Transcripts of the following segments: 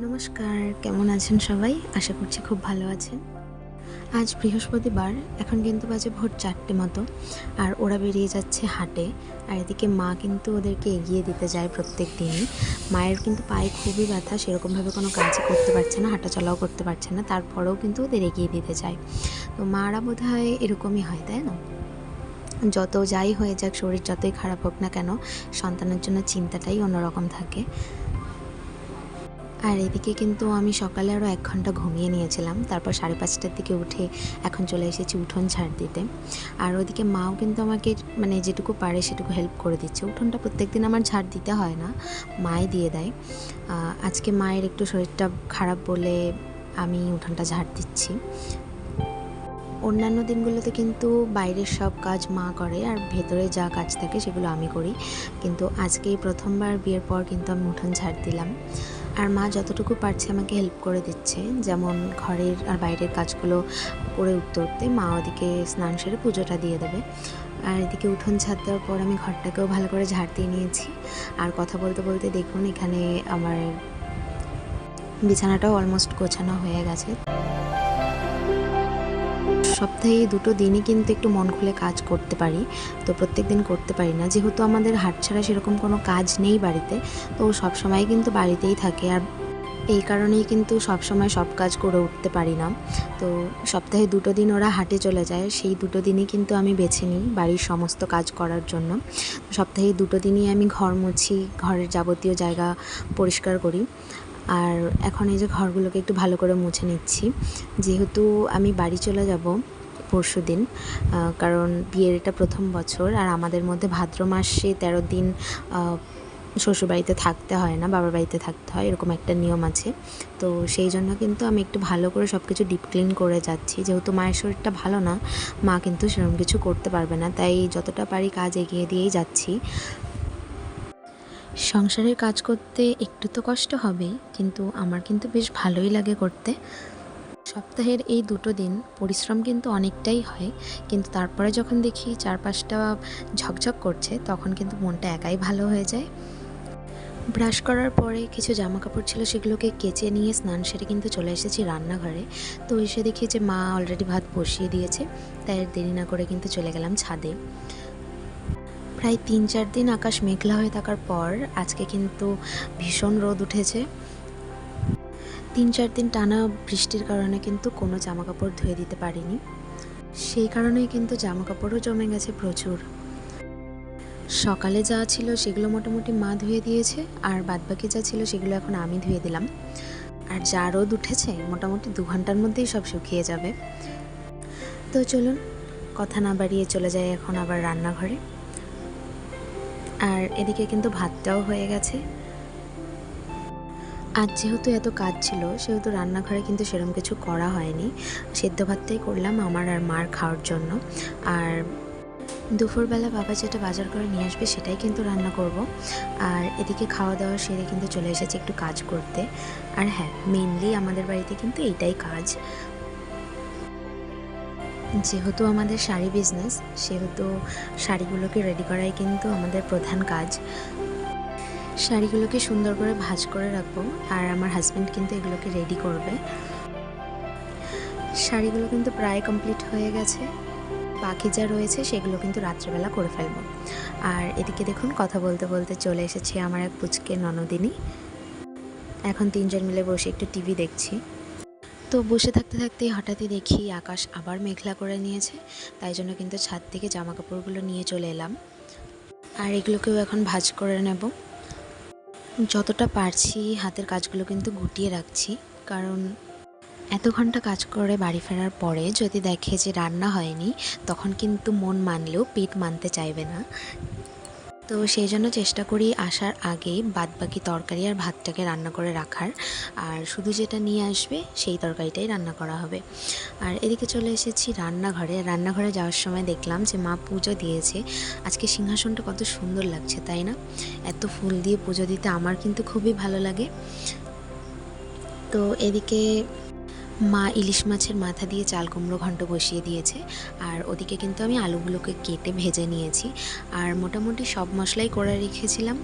নমস্কার, কেমন আছেন সবাই? আশা করছি খুব ভালো আছেন। আজ বৃহস্পতিবার, এখন কিন্তু বাজে ভোর ৪টে মতো। আর ওরা বেরিয়ে যাচ্ছে হাটে। আর এদিকে মা কিন্তু ওদেরকে এগিয়ে দিতে যায় প্রত্যেক দিনই। মায়ের কিন্তু পায়ে খুবই ব্যথা, সেরকমভাবে কোনো কাজই করতে পারছে না, হাঁটাচলাও করতে পারছে না। তারপরেও কিন্তু ওদের এগিয়ে দিতে চায়। তো মারা বোধহয় এরকমই হয়, তাই না? যত যাই হয়ে যাক, শরীর যতই খারাপ হোক না কেন, সন্তানের জন্য চিন্তাটাই অন্যরকম থাকে। আর এদিকে কিন্তু আমি সকালে আরও ১ ঘন্টা ঘুমিয়ে নিয়েছিলাম। তারপর ৫:৩০টার দিকে উঠে এখন চলে এসেছি উঠোন ঝাড় দিতে। আর ওদিকে মাও কিন্তু আমাকে যেটুকু পারে সেটুকু হেল্প করে দিচ্ছে। উঠোনটা প্রত্যেকদিন আমার ঝাড় দিতে হয় না, মাই দিয়ে দেয়। আজকে মায়ের একটু শরীরটা খারাপ বলে আমি উঠোনটা ঝাড় দিচ্ছি। অন্যান্য দিনগুলোতে কিন্তু বাইরের সব কাজ মা করে, আর ভেতরে যা কাজ থাকে সেগুলো আমি করি। কিন্তু আজকে এই প্রথমবার বিয়ের পর কিন্তু আমি উঠোন ঝাড় দিলাম। আর মা যতটুকু পারছে আমাকে হেল্প করে দিচ্ছে, যেমন ঘরের আর বাইরের কাজগুলো করে উঠতে উঠতে মা ওদিকে স্নান সেরে পুজোটা দিয়ে দেবে। আর এদিকে উঠোন ঝাড় দেওয়ার পর আমি ঘরটাকেও ভালো করে ঝাড় দিয়ে নিয়েছি। আর কথা বলতে বলতে দেখুন এখানে আমার বিছানাটাও অলমোস্ট গোছানো হয়ে গেছে। সপ্তাহে এই ২টো দিনই কিন্তু একটু মন খুলে কাজ করতে পারি, তো প্রত্যেক দিন করতে পারি না। যেহেতু আমাদের হাট ছাড়া সেরকম কোনো কাজ নেই বাড়িতে, তো সবসময় কিন্তু বাড়িতেই থাকে। আর এই কারণেই কিন্তু সবসময় সব কাজ করে উঠতে পারি না। তো সপ্তাহে ২টো দিন ওরা হাটে চলে যায়, সেই ২টো দিনই কিন্তু আমি বেছে নিই বাড়ির সমস্ত কাজ করার জন্য। সপ্তাহে ২টো দিনই আমি ঘর মুছি, ঘরের যাবতীয় জায়গা পরিষ্কার করি। আর এখন এই যে ঘরগুলোকে একটু ভালো করে মুছে নিচ্ছি, যেহেতু আমি বাড়ি চলে যাব পরশুদিন। কারণ বিয়ের এটা প্রথম বছর, আর আমাদের মধ্যে ভাদ্র মাসে ১৩ দিন শ্বশুরবাড়িতে থাকতে হয় না, বাবার বাড়িতে থাকতে হয়, এরকম একটা নিয়ম আছে। তো সেই জন্য কিন্তু আমি একটু ভালো করে সব কিছু ডিপ ক্লিন করে যাচ্ছি। যেহেতু মায়ের শরীরটা ভালো না, মা কিন্তু সেরকম কিছু করতে পারবে না, তাই যতটা পারি কাজ এগিয়ে দিয়েই যাচ্ছি। সংসারের কাজ করতে একটু তো কষ্ট হবেই, কিন্তু আমার কিন্তু বেশ ভালোই লাগে করতে। সপ্তাহের এই ২টো দিন পরিশ্রম কিন্তু অনেকটাই হয়, কিন্তু তারপরে যখন দেখি চারপাশটা ঝকঝক করছে, তখন কিন্তু মনটা একাই ভালো হয়ে যায়। ব্রাশ করার পরে কিছু জামাকাপড় ছিল, সেগুলোকে কেচে নিয়ে স্নান সেরে কিন্তু চলে এসেছি রান্নাঘরে। তো এসে দেখি যে মা অলরেডি ভাত বসিয়ে দিয়েছে, তাই আর দেরি না করে কিন্তু চলে গেলাম ছাদে। প্রায় ৩-৪ দিন আকাশ মেঘলা হয়ে থাকার পর আজকে কিন্তু ভীষণ রোদ উঠেছে। ৩-৪ দিন টানা বৃষ্টির কারণে কিন্তু কোনো জামাকাপড় ধুয়ে দিতে পারিনি, সেই কারণেই কিন্তু জামাকাপড়ও জমে গেছে প্রচুর। সকালে যা ছিল সেগুলো মোটামুটি মা ধুয়ে দিয়েছে, আর বাদবাকি যা ছিল সেগুলো এখন আমি ধুয়ে দিলাম। আর যা রোদ উঠেছে মোটামুটি ২ ঘন্টার মধ্যেই সব শুকিয়ে যাবে। তো চলুন কথা না বাড়িয়ে চলে যাই এখন আবার রান্নাঘরে। আর এদিকে কিন্তু ভাতটাও হয়ে গেছে। আজ যেহেতু এত কাজ ছিল, সেহেতু রান্নাঘরে কিন্তু সেরকম কিছু করা হয়নি। সেদ্ধ ভাতটাই করলাম আমার আর মার খাওয়ার জন্য। আর দুপুরবেলা বাবা যেটা বাজার করে নিয়ে আসবে সেটাই কিন্তু রান্না করব। আর এদিকে খাওয়া দাওয়া সেরে কিন্তু চলে এসেছি একটু কাজ করতে। আর হ্যাঁ, মেইনলি আমাদের বাড়িতে কিন্তু এইটাই কাজ। যেহেতু আমাদের শাড়ি বিজনেস, সেহেতু শাড়িগুলোকে রেডি করাই কিন্তু আমাদের প্রধান কাজ। শাড়িগুলোকে সুন্দর করে ভাঁজ করে রাখবো, আর আমার হাজব্যান্ড কিন্তু এগুলোকে রেডি করবে। শাড়িগুলো কিন্তু প্রায় কমপ্লিট হয়ে গেছে, বাকি যা রয়েছে সেগুলো কিন্তু রাত্রেবেলা করে ফেলবো। আর এদিকে দেখুন কথা বলতে বলতে চলে এসেছি আমার এক পুচকে ননদিনী। এখন ৩ জন মিলে বসে একটু টিভি দেখছি। তো বসে থাকতে থাকতেই হঠাৎই দেখি আকাশ আবার মেঘলা করে নিয়েছে, তাই জন্য কিন্তু ছাদ থেকে জামা কাপড়গুলো নিয়ে চলে এলাম। আর এগুলোকেও এখন ভাঁজ করে নেব। যতটা পারছি হাতের কাজগুলো কিন্তু গুটিয়ে রাখছি, কারণ এত ঘন্টা কাজ করে বাড়ি ফেরার পরে যদি দেখে যে রান্না হয়নি, তখন কিন্তু মন মানলেও পেট মানতে চাইবে না। তো সেই জন্য চেষ্টা করি আসার আগেই বাদবাকি তরকারি আর ভাতটাকে রান্না করে রাখার, আর শুধু যেটা নিয়ে আসবে সেই তরকারিটাই রান্না করা হবে। আর এদিকে চলে এসেছি রান্নাঘরে। রান্নাঘরে যাওয়ার সময় দেখলাম যে মা পুজো দিয়েছে। আজকে সিংহাসনটা কত সুন্দর লাগছে, তাই না? এত ফুল দিয়ে পুজো দিতে আমার কিন্তু খুবই ভালো লাগে। তো এদিকে মা ইলিশ মাছের মাথা দিয়ে চাল কুমড়ো ঘন্ট বসিয়ে দিয়েছে, আর ওদিকে কিন্তু আমি আলুগুলোকে কেটে ভেজে নিয়েছি। আর মোটামুটি সব মশলাই করে রেখেছিলাম।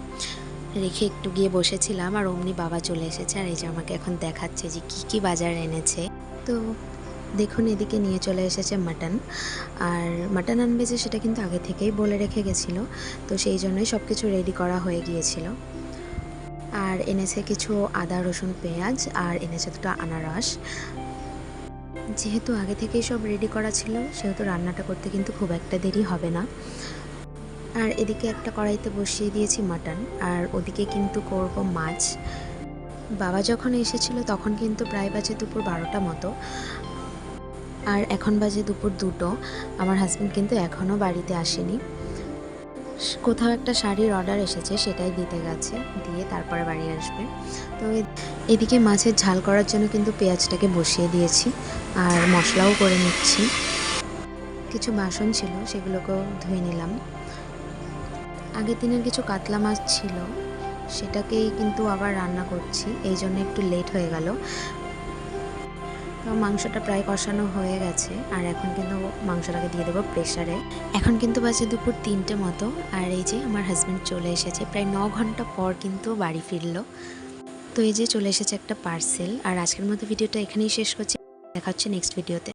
রেখে একটু গিয়ে বসেছিলাম আর অমনি বাবা চলে এসেছে আর এই যে আমাকে এখন দেখাচ্ছে যে কি বাজার এনেছে। তো দেখুন এদিকে নিয়ে চলে এসেছে মাটন, আর মাটন আনবে যে সেটা কিন্তু আগে থেকেই বলে রেখে গেছিলো, তো সেই জন্যই সব কিছু রেডি করা হয়ে গিয়েছিল। আর এনেছে কিছু আদা রসুন পেঁয়াজ আর এনেছে দুটো আনারস। যেহেতু আগে থেকেই সব রেডি করা ছিল সেহেতু রান্নাটা করতে কিন্তু খুব একটা দেরি হবে না। আর এদিকে একটা কড়াইতে বসিয়ে দিয়েছি মাটন, আর ওদিকে কিন্তু করব মাছ। বাবা যখন এসেছিল তখন কিন্তু প্রায় বাজে দুপুর 12টা মতো, আর এখন বাজে দুপুর 2টো। আমার হাজব্যান্ড কিন্তু এখনও বাড়িতে আসেনি, কোথাও একটা শাড়ির অর্ডার এসেছে সেটাই দিতে গেছে, দিয়ে তারপরে বাড়ি আসবে। তো এদিকে মাছের ঝাল করার জন্য কিন্তু পেঁয়াজটাকে বসিয়ে দিয়েছি আর মশলাও করে নিচ্ছি। কিছু বাসন ছিল সেগুলোকেও ধুয়ে নিলাম। আগের দিনের কিছু কাতলা মাছ ছিল সেটাকেই কিন্তু আবার রান্না করছি, এই জন্য একটু লেট হয়ে গেল। তো মাংসটা প্রায় কষানো হয়ে গেছে আর এখন কিন্তু মাংসটাকে দিয়ে দেবো প্রেসারে। এখন কিন্তু বাজে দুপুর 3টে মতো, আর এই যে আমার হাজব্যান্ড চলে এসেছে, প্রায় 9 ঘন্টা পর কিন্তু বাড়ি ফিরলো। তো এই যে চলে এসেছে একটা পার্সেল। আর আজকের মতো ভিডিওটা এখানেই শেষ করছি, দেখা হচ্ছে নেক্সট ভিডিওতে।